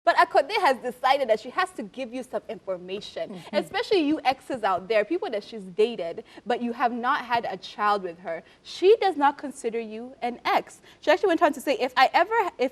But Akothee has decided that she has to give you some information, especially you exes out there, people that she's dated, but you have not had a child with her. She does not consider you an ex. She actually went on to say, if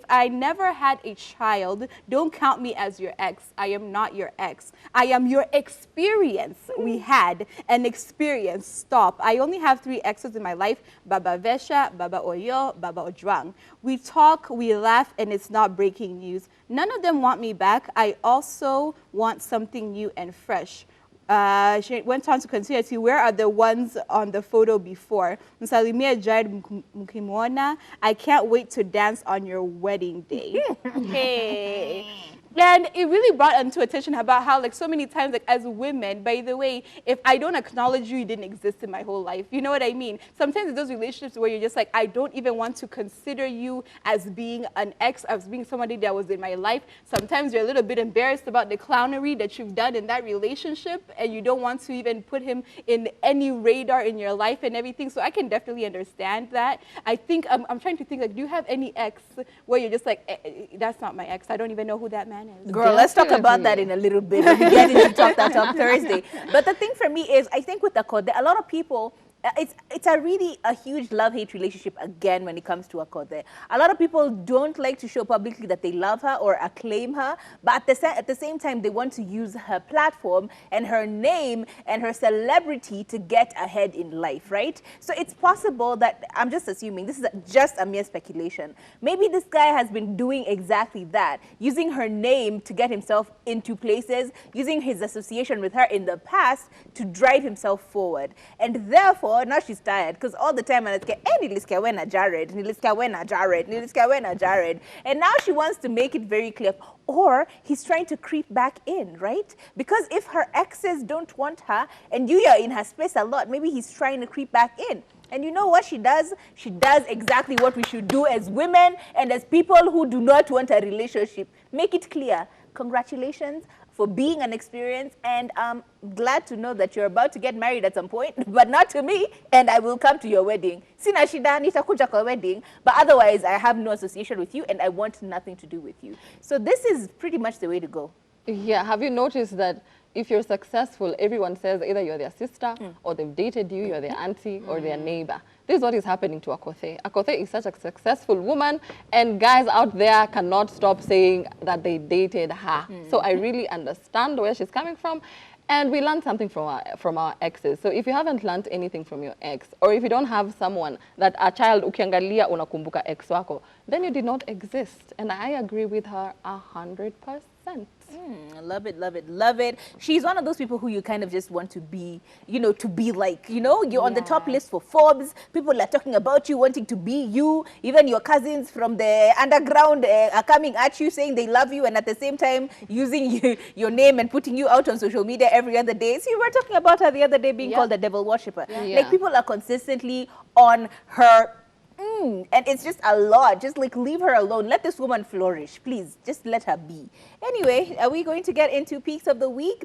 I never had a child, don't count me as your ex. I am not your ex. I am your experience. We had an experience. Stop. I only have 3 exes in my life, Baba Vesha, Baba Oyo, Baba Ojwang. We talk, we laugh, and it's not breaking news. None of them want me back. I also want something new and fresh. She went on to continue to, where are the ones on the photo before? Msalimia Jared Mkimona, I can't wait to dance on your wedding day. Hey. And it really brought into attention about how, like, so many times, like, as women, by the way, if I don't acknowledge you, you didn't exist in my whole life. You know what I mean? Sometimes in those relationships where you're just like, I don't even want to consider you as being an ex, as being somebody that was in my life. Sometimes you're a little bit embarrassed about the clownery that you've done in that relationship, and you don't want to even put him in any radar in your life and everything. So I can definitely understand that. I think, I'm trying to think, like, do you have any ex where you're just like, that's not my ex. I don't even know who that man is. Girl, let's talk about that in a little bit when we get into Talk That Talk Thursday. But the thing for me is, I think with Akothee, a lot of people, it's a huge love-hate relationship again when it comes to Akothee. A lot of people don't like to show publicly that they love her or acclaim her, but at the same time, they want to use her platform and her name and her celebrity to get ahead in life, right? So it's possible that, I'm just assuming, this is just a mere speculation, maybe this guy has been doing exactly that, using her name to get himself into places, using his association with her in the past to drive himself forward. And therefore, now she's tired, because all the time, Jared, and now she wants to make it very clear, or he's trying to creep back in, right? Because if her exes don't want her, and you are in her space a lot, maybe he's trying to creep back in. And you know what she does? She does exactly what we should do as women and as people who do not want a relationship. Make it clear. Congratulations for being an experience, and I'm glad to know that you're about to get married at some point, but not to me, and I will come to your wedding. Sina shida nitakuja kwa wedding, but otherwise I have no association with you and I want nothing to do with you. So this is pretty much the way to go. Yeah, have you noticed that if you're successful, everyone says either you're their sister or they've dated you, you're their auntie or their neighbor. This is what is happening to Akothee. Akothee is such a successful woman, and guys out there cannot stop saying that they dated her. So I really understand where she's coming from. And we learned something from our exes. So if you haven't learned anything from your ex, or if you don't have someone that a child ukiangalia unakumbuka ex wako, then you did not exist. And I agree with her 100%. Love it, love it, love it. She's one of those people who you kind of just want to be, you know, to be like, you know, you're on the top list for Forbes. People are talking about you, wanting to be you. Even your cousins from the underground are coming at you saying they love you, and at the same time using your name and putting you out on social media every other day. So you were talking about her the other day being called the devil worshipper. Like, people are consistently on her. And it's just a lot. Just like, leave her alone. Let this woman flourish. Please, just let her be. Anyway, are we going to get into Peaks of the Week?